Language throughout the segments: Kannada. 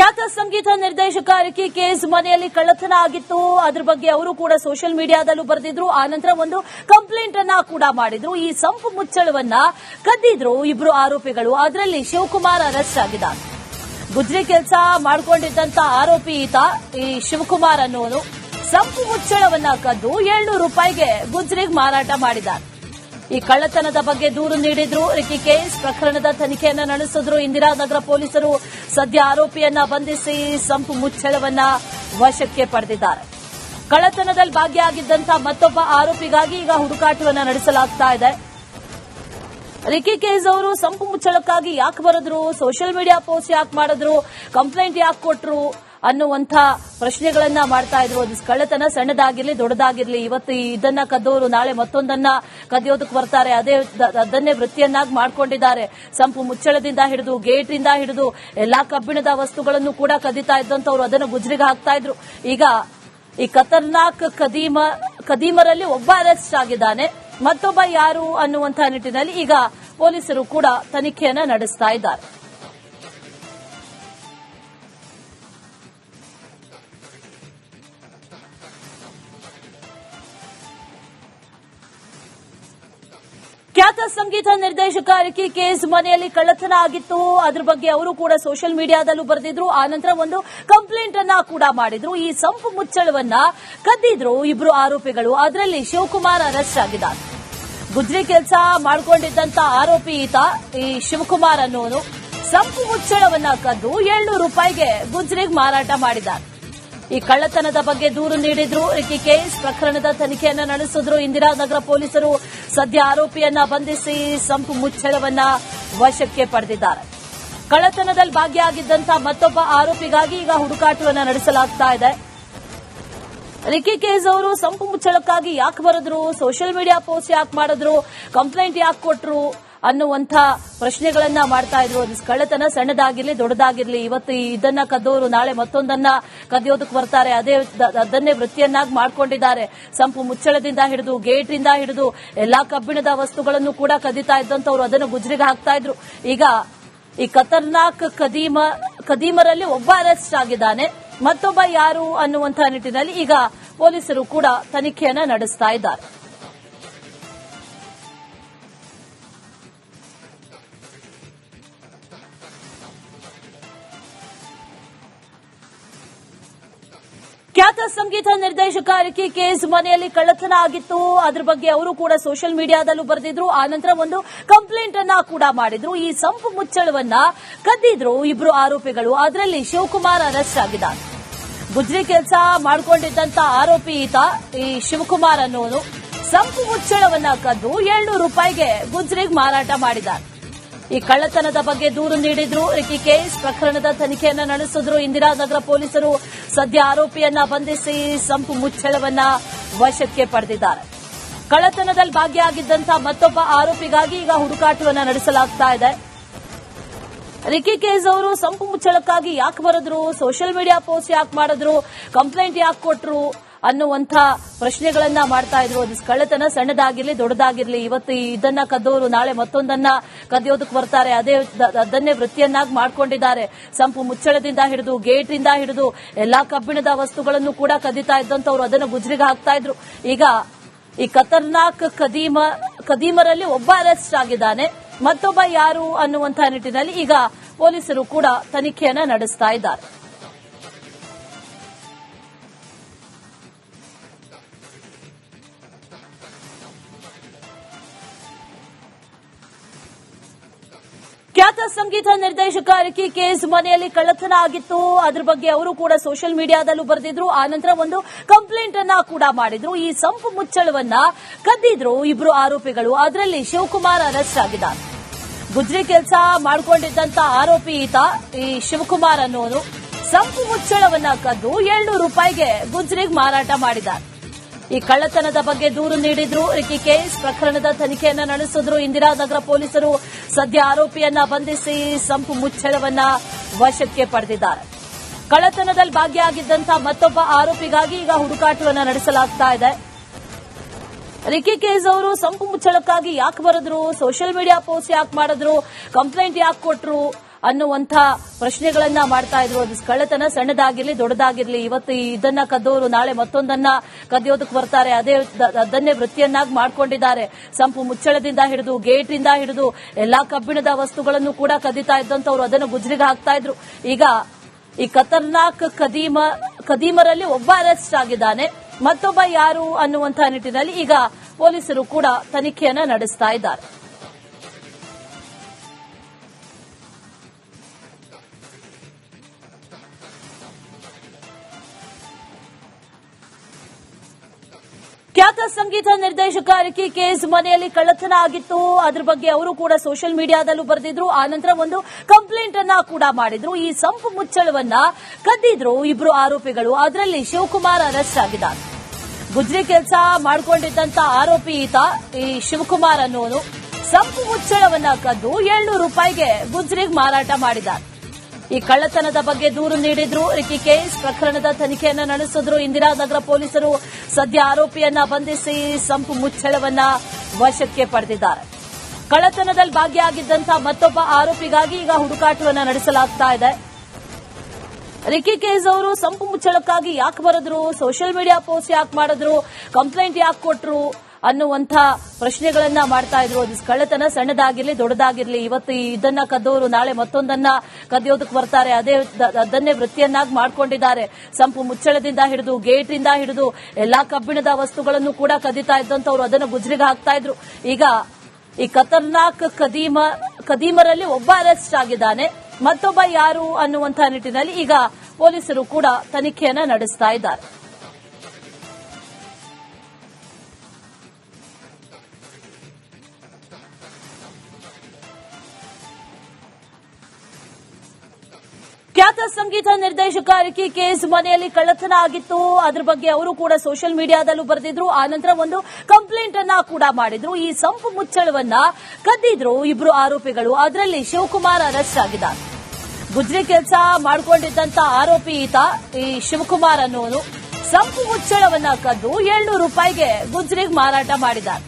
ಖ್ಯಾತ ಸಂಗೀತ ನಿರ್ದೇಶಕ ರಿಕಿ ಕೇಸ್ ಮನೆಯಲ್ಲಿ ಕಳ್ಳತನ ಆಗಿತ್ತು. ಅದರ ಬಗ್ಗೆ ಅವರು ಕೂಡ ಸೋಷಿಯಲ್ ಮೀಡಿಯಾದಲ್ಲೂ ಬರೆದಿದ್ರು. ಆನಂತರ ಒಂದು ಕಂಪ್ಲೇಂಟ್ ಅನ್ನ ಕೂಡ ಮಾಡಿದ್ರು. ಈ ಸಂಪು ಮುಚ್ಚಳವನ್ನ ಕದ್ದಿದ್ರು ಇಬ್ರು ಆರೋಪಿಗಳು. ಅದರಲ್ಲಿ ಶಿವಕುಮಾರ್ ಅರೆಸ್ಟ್ ಆಗಿದ್ದಾರೆ. ಗುಜ್ರಿ ಕೆಲಸ ಮಾಡಿಕೊಂಡಿದ್ದಂತ ಆರೋಪಿ ಈತ ಈ ಶಿವಕುಮಾರ್ ಅನ್ನೋನು ಸಂಪು ಮುಚ್ಚಳವನ್ನ ಕದ್ದು 700 ರೂಪಾಯಿಗೆ ಗುಜ್ರಿಗೆ ಮಾರಾಟ ಮಾಡಿದ್ದಾರೆ. ಈ ಕಳ್ಳತನದ ಬಗ್ಗೆ ದೂರು ನೀಡಿದ್ರು. ರಿಕಿ ಕೇಸ್ ಪ್ರಕರಣದ ತನಿಖೆಯನ್ನ ನಡೆಸಿದ್ರು ಇಂದಿರಾನಗರ ಪೊಲೀಸರು. ಸದ್ಯ ಆರೋಪಿಯನ್ನ ಬಂಧಿಸಿ ಸಂಪು ಮುಚ್ಚಳವನ್ನ ವಶಕ್ಕೆ ಪಡೆದಿದ್ದಾರೆ. ಕಳ್ಳತನದಲ್ಲಿ ಭಾಗಿಯಾಗಿದ್ದಂತಹ ಮತ್ತೊಬ್ಬ ಆರೋಪಿಗಾಗಿ ಈಗ ಹುಡುಕಾಟವನ್ನ ನಡೆಸಲಾಗ್ತಾ ಇದೆ. ರಿಕಿ ಕೇಸ್ ಅವರು ಸಂಪು ಮುಚ್ಚಳಕ್ಕಾಗಿ ಯಾಕೆ ಬರೆದ್ರು, ಸೋಷಿಯಲ್ ಮೀಡಿಯಾ ಪೋಸ್ಟ್ ಯಾಕೆ ಮಾಡಿದ್ರು, ಕಂಪ್ಲೇಂಟ್ ಯಾಕೆ ಕೊಟ್ರು ಅನ್ನುವಂಥ ಪ್ರಶ್ನೆಗಳನ್ನ ಮಾಡ್ತಾ ಇದ್ರು. ಅದು ಕಳ್ಳತನ ಸಣ್ಣದಾಗಿರ್ಲಿ ದೊಡ್ಡದಾಗಿರ್ಲಿ, ಇವತ್ತು ಇದನ್ನ ಕದ್ದೋರು ನಾಳೆ ಮತ್ತೊಂದನ್ನ ಕದಿಯೋದಕ್ಕೆ ಬರ್ತಾರೆ. ಅದನ್ನೇ ವೃತ್ತಿಯನ್ನಾಗಿ ಮಾಡ್ಕೊಂಡಿದ್ದಾರೆ. ಸಂಪು ಮುಚ್ಚಳದಿಂದ ಹಿಡಿದು ಗೇಟಿಂದ ಹಿಡಿದು ಎಲ್ಲಾ ಕಬ್ಬಿಣದ ವಸ್ತುಗಳನ್ನು ಕೂಡ ಕದೀತಾ ಇದ್ದಂತವ್ರು ಅದನ್ನು ಗುಜ್ರಿಗೆ ಹಾಕ್ತಾ ಇದ್ರು. ಈಗ ಈ ಖತರ್ನಾಕ್ ಕದೀಮರಲ್ಲಿ ಒಬ್ಬ ಅರೆಸ್ಟ್ ಆಗಿದ್ದಾನೆ. ಮತ್ತೊಬ್ಬ ಯಾರು ಅನ್ನುವಂತಹ ನಿಟ್ಟಿನಲ್ಲಿ ಈಗ ಪೊಲೀಸರು ಕೂಡ ತನಿಖೆಯನ್ನ ನಡೆಸ್ತಾ ಇದ್ದಾರೆ. ಖ್ಯಾತ ಸಂಗೀತ ನಿರ್ದೇಶಕ ರಿಕಿ ಕೇಸ್ ಮನೆಯಲ್ಲಿ ಕಳ್ಳತನ ಆಗಿತ್ತು. ಅದರ ಬಗ್ಗೆ ಅವರು ಕೂಡ ಸೋಷಿಯಲ್ ಮೀಡಿಯಾದಲ್ಲೂ ಬರೆದಿದ್ರು. ಆನಂತರ ಒಂದು ಕಂಪ್ಲೇಂಟ್ ಅನ್ನ ಕೂಡ ಮಾಡಿದ್ರು. ಈ ಸಂಪು ಮುಚ್ಚಳವನ್ನ ಕದ್ದಿದ್ರು ಇಬ್ರು ಆರೋಪಿಗಳು. ಅದರಲ್ಲಿ ಶಿವಕುಮಾರ್ ಅರೆಸ್ಟ್ ಆಗಿದ್ದಾರೆ. ಗುಜ್ರಿ ಕೆಲಸ ಮಾಡಿಕೊಂಡಿದ್ದಂತ ಆರೋಪಿ ಈತ ಈ ಶಿವಕುಮಾರ್ ಅನ್ನೋನು ಸಂಪು ಮುಚ್ಚಳವನ್ನ ಕದ್ದು 700 ರೂಪಾಯಿಗೆ ಗುಜ್ರಿಗೆ ಮಾರಾಟ ಮಾಡಿದ್ದಾರೆ. ಈ ಕಳ್ಳತನದ ಬಗ್ಗೆ ದೂರು ನೀಡಿದ್ರು. ರಿಕಿ ಕೇಸ್ ಪ್ರಕರಣದ ತನಿಖೆಯನ್ನ ನಡೆಸಿದ್ರು ಇಂದಿರಾನಗರ ಪೊಲೀಸರು. ಸದ್ಯ ಆರೋಪಿಯನ್ನ ಬಂಧಿಸಿ ಸಂಪು ಮುಚ್ಚಳವನ್ನ ವಶಕ್ಕೆ ಪಡೆದಿದ್ದಾರೆ. ಕಳ್ಳತನದಲ್ಲಿ ಭಾಗಿಯಾಗಿದ್ದಂತಹ ಮತ್ತೊಬ್ಬ ಆರೋಪಿಗಾಗಿ ಈಗ ಹುಡುಕಾಟವನ್ನ ನಡೆಸಲಾಗ್ತಾ ಇದೆ. ರಿಕಿ ಕೇಸ್ ಅವರು ಸಂಪು ಮುಚ್ಚಳಕ್ಕಾಗಿ ಯಾಕೆ ಬರೆದ್ರು, ಸೋಷಿಯಲ್ ಮೀಡಿಯಾ ಪೋಸ್ಟ್ ಯಾಕೆ ಮಾಡಿದ್ರು, ಕಂಪ್ಲೇಂಟ್ ಯಾಕೆ ಕೊಟ್ರು ಅನ್ನುವಂಥ ಪ್ರಶ್ನೆಗಳನ್ನ ಮಾಡ್ತಾ ಇದ್ರು. ಅದು ಕಳ್ಳತನ ಸಣ್ಣದಾಗಿರ್ಲಿ ದೊಡ್ಡದಾಗಿರ್ಲಿ, ಇವತ್ತು ಇದನ್ನ ಕದ್ದೋರು ನಾಳೆ ಮತ್ತೊಂದನ್ನ ಕದಿಯೋದಕ್ಕೆ ಬರ್ತಾರೆ. ಅದನ್ನೇ ವೃತ್ತಿಯನ್ನಾಗಿ ಮಾಡ್ಕೊಂಡಿದ್ದಾರೆ. ಸಂಪು ಮುಚ್ಚಳದಿಂದ ಹಿಡಿದು ಗೇಟಿಂದ ಹಿಡಿದು ಎಲ್ಲಾ ಕಬ್ಬಿಣದ ವಸ್ತುಗಳನ್ನು ಕೂಡ ಕದೀತಾ ಇದ್ದಂತವ್ರು ಅದನ್ನು ಗುಜ್ರಿಗೆ ಹಾಕ್ತಾ ಇದ್ರು. ಈಗ ಈ ಖತರ್ನಾಕ್ ಕದೀಮರಲ್ಲಿ ಒಬ್ಬ ಅರೆಸ್ಟ್ ಆಗಿದ್ದಾನೆ. ಮತ್ತೊಬ್ಬ ಯಾರು ಅನ್ನುವಂತಹ ನಿಟ್ಟಿನಲ್ಲಿ ಈಗ ಪೊಲೀಸರು ಕೂಡ ತನಿಖೆಯನ್ನ ನಡೆಸ್ತಾ ಇದ್ದಾರೆ. ಖ್ಯಾತ ಸಂಗೀತ ನಿರ್ದೇಶಕ ರಿಕಿ ಕೇಸ್ ಮನೆಯಲ್ಲಿ ಕಳ್ಳತನ ಆಗಿತ್ತು. ಅದರ ಬಗ್ಗೆ ಅವರು ಕೂಡ ಸೋಷಿಯಲ್ ಮೀಡಿಯಾದಲ್ಲೂ ಬರೆದಿದ್ರು. ಆನಂತರ ಒಂದು ಕಂಪ್ಲೇಂಟ್ ಅನ್ನ ಕೂಡ ಮಾಡಿದ್ರು. ಈ ಸಂಪು ಮುಚ್ಚಳವನ್ನ ಕದ್ದಿದ್ರು ಇಬ್ರು ಆರೋಪಿಗಳು. ಅದರಲ್ಲಿ ಶಿವಕುಮಾರ್ ಅರೆಸ್ಟ್ ಆಗಿದ್ದಾರೆ. ಗುಜ್ರಿ ಕೆಲಸ ಮಾಡಿಕೊಂಡಿದ್ದಂತ ಆರೋಪಿ ಈತ ಈ ಶಿವಕುಮಾರ್ ಅನ್ನೋನು ಸಂಪು ಮುಚ್ಚಳವನ್ನ ಕದ್ದು 700 ರೂಪಾಯಿಗೆ ಗುಜ್ರಿಗೆ ಮಾರಾಟ ಮಾಡಿದ್ದಾರೆ. ಈ ಕಳ್ಳತನದ ಬಗ್ಗೆ ದೂರು ನೀಡಿದ್ರು. ರಿಕಿ ಕೇಸ್ ಪ್ರಕರಣದ ತನಿಖೆಯನ್ನ ನಡೆಸಿದ್ರು ಇಂದಿರಾನಗರ ಪೊಲೀಸರು. ಸದ್ಯ ಆರೋಪಿಯನ್ನ ಬಂಧಿಸಿ ಸಂಪು ಮುಚ್ಚಳವನ್ನ ವಶಕ್ಕೆ ಪಡೆದಿದ್ದಾರೆ. ಕಳ್ಳತನದಲ್ಲಿ ಭಾಗಿಯಾಗಿದ್ದಂತಹ ಮತ್ತೊಬ್ಬ ಆರೋಪಿಗಾಗಿ ಈಗ ಹುಡುಕಾಟವನ್ನ ನಡೆಸಲಾಗ್ತಾ ಇದೆ. ರಿಕಿ ಕೇಸ್ ಅವರು ಸಂಪು ಮುಚ್ಚಳಕ್ಕಾಗಿ ಯಾಕೆ ಬರೆದ್ರು, ಸೋಷಿಯಲ್ ಮೀಡಿಯಾ ಪೋಸ್ಟ್ ಯಾಕೆ ಮಾಡಿದ್ರು, ಕಂಪ್ಲೇಂಟ್ ಯಾಕೆ ಕೊಟ್ರು ಅನ್ನುವಂಥ ಪ್ರಶ್ನೆಗಳನ್ನ ಮಾಡ್ತಾ ಇದ್ರು. ಅದು ಕಳ್ಳತನ ಸಣ್ಣದಾಗಿರ್ಲಿ ದೊಡ್ಡದಾಗಿರ್ಲಿ, ಇವತ್ತು ಇದನ್ನ ಕದ್ದೋರು ನಾಳೆ ಮತ್ತೊಂದನ್ನ ಕದಿಯೋದಕ್ಕೆ ಬರ್ತಾರೆ. ಅದನ್ನೇ ವೃತ್ತಿಯನ್ನಾಗಿ ಮಾಡ್ಕೊಂಡಿದ್ದಾರೆ. ಸಂಪು ಮುಚ್ಚಳದಿಂದ ಹಿಡಿದು ಗೇಟಿಂದ ಹಿಡಿದು ಎಲ್ಲಾ ಕಬ್ಬಿಣದ ವಸ್ತುಗಳನ್ನು ಕೂಡ ಕದೀತಾ ಇದ್ದಂತವ್ರು ಅದನ್ನು ಗುಜ್ರಿಗೆ ಹಾಕ್ತಾ ಇದ್ರು. ಈಗ ಈ ಖತರ್ನಾಕ್ ಕದೀಮರಲ್ಲಿ ಒಬ್ಬ ಅರೆಸ್ಟ್ ಆಗಿದ್ದಾನೆ. ಮತ್ತೊಬ್ಬ ಯಾರು ಅನ್ನುವಂತಹ ನಿಟ್ಟಿನಲ್ಲಿ ಈಗ ಪೊಲೀಸರು ಕೂಡ ತನಿಖೆಯನ್ನ ನಡೆಸ್ತಾ ಇದ್ದಾರೆ. ಖ್ಯಾತ ಸಂಗೀತ ನಿರ್ದೇಶಕ ರಿಕಿ ಕೇಸ್ ಮನೆಯಲ್ಲಿ ಕಳ್ಳತನ ಆಗಿತ್ತು. ಅದರ ಬಗ್ಗೆ ಅವರು ಕೂಡ ಸೋಷಿಯಲ್ ಮೀಡಿಯಾದಲ್ಲೂ ಬರೆದಿದ್ರು. ಆನಂತರ ಒಂದು ಕಂಪ್ಲೇಂಟ್ ಅನ್ನ ಕೂಡ ಮಾಡಿದ್ರು. ಈ ಸಂಪು ಮುಚ್ಚಳವನ್ನ ಕದ್ದಿದ್ರು ಇಬ್ರು ಆರೋಪಿಗಳು. ಅದರಲ್ಲಿ ಶಿವಕುಮಾರ್ ಅರೆಸ್ಟ್ ಆಗಿದ್ದಾರೆ. ಗುಜ್ರಿ ಕೆಲಸ ಮಾಡಿಕೊಂಡಿದ್ದಂತ ಆರೋಪಿ ಈತ ಈ ಶಿವಕುಮಾರ್ ಅನ್ನೋನು ಸಂಪು ಮುಚ್ಚಳವನ್ನ ಕದ್ದು 700 ರೂಪಾಯಿಗೆ ಗುಜ್ರಿಗೆ ಮಾರಾಟ ಮಾಡಿದ್ದಾರೆ. ಈ ಕಳ್ಳತನದ ಬಗ್ಗೆ ದೂರು ನೀಡಿದ್ರು. ರಿಕಿ ಕೇಸ್ ಪ್ರಕರಣದ ತನಿಖೆಯನ್ನ ನಡೆಸಿದ್ರು ಇಂದಿರಾನಗರ ಪೊಲೀಸರು. ಸದ್ಯ ಆರೋಪಿಯನ್ನ ಬಂಧಿಸಿ ಸಂಪು ಮುಚ್ಚಳವನ್ನ ವಶಕ್ಕೆ ಪಡೆದಿದ್ದಾರೆ. ಕಳ್ಳತನದಲ್ಲಿ ಭಾಗಿಯಾಗಿದ್ದಂತಹ ಮತ್ತೊಬ್ಬ ಆರೋಪಿಗಾಗಿ ಈಗ ಹುಡುಕಾಟವನ್ನ ನಡೆಸಲಾಗ್ತಾ ಇದೆ. ರಿಕಿ ಕೇಸ್ ಅವರು ಸಂಪು ಮುಚ್ಚಳಕ್ಕಾಗಿ ಯಾಕೆ ಬರೆದ್ರು, ಸೋಷಿಯಲ್ ಮೀಡಿಯಾ ಪೋಸ್ಟ್ ಯಾಕೆ ಮಾಡಿದ್ರು, ಕಂಪ್ಲೇಂಟ್ ಯಾಕೆ ಕೊಟ್ರು ಅನ್ನುವಂಥ ಪ್ರಶ್ನೆಗಳನ್ನ ಮಾಡ್ತಾ ಇದ್ರು. ಅದು ಕಳ್ಳತನ ಸಣ್ಣದಾಗಿರ್ಲಿ ದೊಡ್ಡದಾಗಿರ್ಲಿ, ಇವತ್ತು ಇದನ್ನ ಕದ್ದೋರು ನಾಳೆ ಮತ್ತೊಂದನ್ನ ಕದಿಯೋದಕ್ಕೆ ಬರ್ತಾರೆ. ಅದನ್ನೇ ವೃತ್ತಿಯನ್ನಾಗಿ ಮಾಡ್ಕೊಂಡಿದ್ದಾರೆ. ಸಂಪು ಮುಚ್ಚಳದಿಂದ ಹಿಡಿದು ಗೇಟ್ ಇಂದ ಹಿಡಿದು ಎಲ್ಲಾ ಕಬ್ಬಿಣದ ವಸ್ತುಗಳನ್ನು ಕೂಡ ಕದೀತಾ ಇದ್ದಂತವ್ರು ಅದನ್ನು ಗುಜ್ರಿಗೆ ಹಾಕ್ತಾ ಇದ್ರು. ಈಗ ಈ ಖತರ್ನಾಕ್ ಖದೀಮರಲ್ಲಿ ಒಬ್ಬ ಅರೆಸ್ಟ್ ಆಗಿದ್ದಾನೆ, ಮತ್ತೊಬ್ಬ ಯಾರು ಅನ್ನುವಂತಹ ನಿಟ್ಟಿನಲ್ಲಿ ಈಗ ಪೊಲೀಸರು ಕೂಡ ತನಿಖೆಯನ್ನ ನಡೆಸ್ತಾ ಇದ್ದಾರೆ. ಖ್ಯಾತ ಸಂಗೀತ ನಿರ್ದೇಶಕ ರಿಕಿ ಕೇಸ್ ಮನೆಯಲ್ಲಿ ಕಳ್ಳತನ ಆಗಿತ್ತು. ಅದ್ರ ಬಗ್ಗೆ ಅವರು ಕೂಡ ಸೋಷಿಯಲ್ ಮೀಡಿಯಾದಲ್ಲೂ ಬರೆದಿದ್ರು. ಆನಂತರ ಒಂದು ಕಂಪ್ಲೇಂಟ್ ಅನ್ನ ಕೂಡ ಮಾಡಿದ್ರು. ಈ ಸಂಪು ಮುಚ್ಚಳವನ್ನ ಕದ್ದಿದ್ರು ಇಬ್ರು ಆರೋಪಿಗಳು. ಅದರಲ್ಲಿ ಶಿವಕುಮಾರ್ ಅರೆಸ್ಟ್ ಆಗಿದ್ದಾರೆ. ಗುಜ್ರಿ ಕೆಲಸ ಮಾಡಿಕೊಂಡಿದ್ದಂತ ಆರೋಪಿ ಈತ ಈ ಶಿವಕುಮಾರ್ ಅನ್ನೋನು ಸಂಪು ಮುಚ್ಚಳವನ್ನ ಕದ್ದು 700 ರೂಪಾಯಿಗೆ ಗುಜ್ರಿಗೆ ಮಾರಾಟ ಮಾಡಿದ್ದಾರೆ. ಈ ಕಳ್ಳತನದ ಬಗ್ಗೆ ದೂರು ನೀಡಿದ್ರು. ರಿಕಿ ಕೇಸ್ ಪ್ರಕರಣದ ತನಿಖೆಯನ್ನ ನಡೆಸಿದ್ರು. ಇಂದಿರಾನಗರ ಪೊಲೀಸರು ಸದ್ಯ ಆರೋಪಿಯನ್ನ ಬಂಧಿಸಿ ಸಂಪು ಮುಚ್ಚಳವನ್ನ ವಶಕ್ಕೆ ಪಡೆದಿದ್ದಾರೆ. ಕಳ್ಳತನದಲ್ಲಿ ಭಾಗಿಯಾಗಿದ್ದಂತಹ ಮತ್ತೊಬ್ಬ ಆರೋಪಿಗಾಗಿ ಈಗ ಹುಡುಕಾಟವನ್ನ ನಡೆಸಲಾಗ್ತಾ ಇದೆ. ರಿಕಿ ಕೇಸ್ ಅವರು ಸಂಪು ಮುಚ್ಚಳಕ್ಕಾಗಿ ಯಾಕೆ ಬರೆದ್ರು, ಸೋಷಿಯಲ್ ಮೀಡಿಯಾ ಪೋಸ್ಟ್ ಯಾಕೆ ಮಾಡಿದ್ರು, ಕಂಪ್ಲೇಂಟ್ ಯಾಕೆ ಕೊಟ್ರು ಅನ್ನುವಂಥ ಪ್ರಶ್ನೆಗಳನ್ನ ಮಾಡ್ತಾ ಇದ್ರು. ಅದು ಕಳ್ಳತನ ಸಣ್ಣದಾಗಿರ್ಲಿ ದೊಡ್ಡದಾಗಿರ್ಲಿ, ಇವತ್ತು ಇದನ್ನ ಕದ್ದೋರು ನಾಳೆ ಮತ್ತೊಂದನ್ನ ಕದಿಯೋದಕ್ಕೆ ಬರ್ತಾರೆ. ಅದನ್ನೇ ವೃತ್ತಿಯನ್ನಾಗಿ ಮಾಡ್ಕೊಂಡಿದ್ದಾರೆ. ಸಂಪು ಮುಚ್ಚಳದಿಂದ ಹಿಡಿದು ಗೇಟ್ ಇಂದ ಹಿಡಿದು ಎಲ್ಲಾ ಕಬ್ಬಿಣದ ವಸ್ತುಗಳನ್ನು ಕೂಡ ಕದೀತಾ ಇದ್ದಂತವ್ರು ಅದನ್ನು ಗುಜ್ರಿಗೆ ಹಾಕ್ತಾ ಇದ್ರು. ಈಗ ಈ ಖತರ್ನಾಕ್ ಖದೀಮರಲ್ಲಿ ಒಬ್ಬ ಅರೆಸ್ಟ್ ಆಗಿದ್ದಾನೆ, ಮತ್ತೊಬ್ಬ ಯಾರು ಅನ್ನುವಂತಹ ನಿಟ್ಟಿನಲ್ಲಿ ಈಗ ಪೊಲೀಸರು ಕೂಡ ತನಿಖೆಯನ್ನ ನಡೆಸ್ತಾ ಇದ್ದಾರೆ. ಖ್ಯಾತ ಸಂಗೀತ ನಿರ್ದೇಶಕ ರಿಕಿ ಕೇಸ್ ಮನೆಯಲ್ಲಿ ಕಳ್ಳತನ ಆಗಿತ್ತು. ಅದ್ರ ಬಗ್ಗೆ ಅವರು ಕೂಡ ಸೋಷಿಯಲ್ ಮೀಡಿಯಾದಲ್ಲೂ ಬರೆದಿದ್ರು. ಆನಂತರ ಒಂದು ಕಂಪ್ಲೇಂಟ್ ಅನ್ನ ಕೂಡ ಮಾಡಿದ್ರು. ಈ ಸಂಪು ಮುಚ್ಚಳವನ್ನ ಕದ್ದಿದ್ರು ಇಬ್ರು ಆರೋಪಿಗಳು. ಅದರಲ್ಲಿ ಶಿವಕುಮಾರ್ ಅರೆಸ್ಟ್ ಆಗಿದ್ದಾರೆ. ಗುಜ್ರಿ ಕೆಲಸ ಮಾಡಿಕೊಂಡಿದ್ದಂತ ಆರೋಪಿ ಈತ ಈ ಶಿವಕುಮಾರ್ ಅನ್ನೋನು ಸಂಪು ಮುಚ್ಚಳವನ್ನ ಕದ್ದು 700 ರೂಪಾಯಿಗೆ ಗುಜ್ರಿಗೆ ಮಾರಾಟ ಮಾಡಿದ್ದಾರೆ.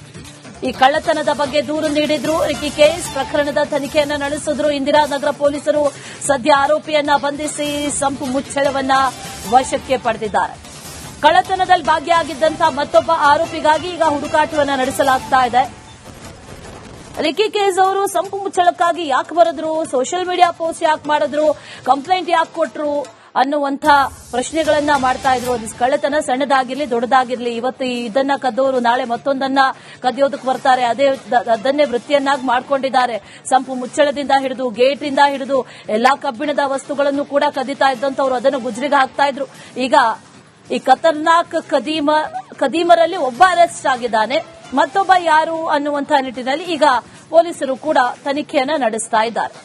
ಈ ಕಳ್ಳತನದ ಬಗ್ಗೆ ದೂರು ನೀಡಿದ್ರು. ರಿಕಿ ಕೇಸ್ ಪ್ರಕರಣದ ತನಿಖೆಯನ್ನ ನಡೆಸಿದ್ರು. ಇಂದಿರಾನಗರ ಪೊಲೀಸರು ಸದ್ಯ ಆರೋಪಿಯನ್ನ ಬಂಧಿಸಿ ಸಂಪು ಮುಚ್ಚಳವನ್ನ ವಶಕ್ಕೆ ಪಡೆದಿದ್ದಾರೆ. ಕಳ್ಳತನದಲ್ಲಿ ಭಾಗಿಯಾಗಿದ್ದಂತಹ ಮತ್ತೊಬ್ಬ ಆರೋಪಿಗಾಗಿ ಈಗ ಹುಡುಕಾಟವನ್ನ ನಡೆಸಲಾಗ್ತಾ ಇದೆ. ರಿಕಿ ಕೇಸ್ ಅವರು ಸಂಪು ಮುಚ್ಚಳಕ್ಕಾಗಿ ಯಾಕೆ ಬರೆದ್ರು, ಸೋಷಿಯಲ್ ಮೀಡಿಯಾ ಪೋಸ್ಟ್ ಯಾಕೆ ಮಾಡಿದ್ರು, ಕಂಪ್ಲೇಂಟ್ ಯಾಕೆ ಕೊಟ್ರು ಅನ್ನುವಂಥ ಪ್ರಶ್ನೆಗಳನ್ನ ಮಾಡ್ತಾ ಇದ್ರು. ಅದು ಕಳ್ಳತನ ಸಣ್ಣದಾಗಿರ್ಲಿ ದೊಡ್ಡದಾಗಿರ್ಲಿ, ಇವತ್ತು ಇದನ್ನ ಕದ್ದೋರು ನಾಳೆ ಮತ್ತೊಂದನ್ನ ಕದಿಯೋದಕ್ಕೆ ಬರ್ತಾರೆ. ಅದನ್ನೇ ವೃತ್ತಿಯನ್ನಾಗಿ ಮಾಡ್ಕೊಂಡಿದ್ದಾರೆ. ಸಂಪು ಮುಚ್ಚಳದಿಂದ ಹಿಡಿದು ಗೇಟ್ ಇಂದ ಹಿಡಿದು ಎಲ್ಲಾ ಕಬ್ಬಿಣದ ವಸ್ತುಗಳನ್ನು ಕೂಡ ಕದೀತಾ ಇದ್ದಂತವ್ರು ಅದನ್ನು ಗುಜ್ರಿಗೆ ಹಾಕ್ತಾ ಇದ್ರು. ಈಗ ಈ ಖತರ್ನಾಕ್ ಖದೀಮರಲ್ಲಿ ಒಬ್ಬ ಅರೆಸ್ಟ್ ಆಗಿದ್ದಾನೆ, ಮತ್ತೊಬ್ಬ ಯಾರು ಅನ್ನುವಂಥ ನಿಟ್ಟಿನಲ್ಲಿ ಈಗ ಪೊಲೀಸರು ಕೂಡ ತನಿಖೆಯನ್ನ ನಡೆಸ್ತಾ ಇದ್ದಾರೆ.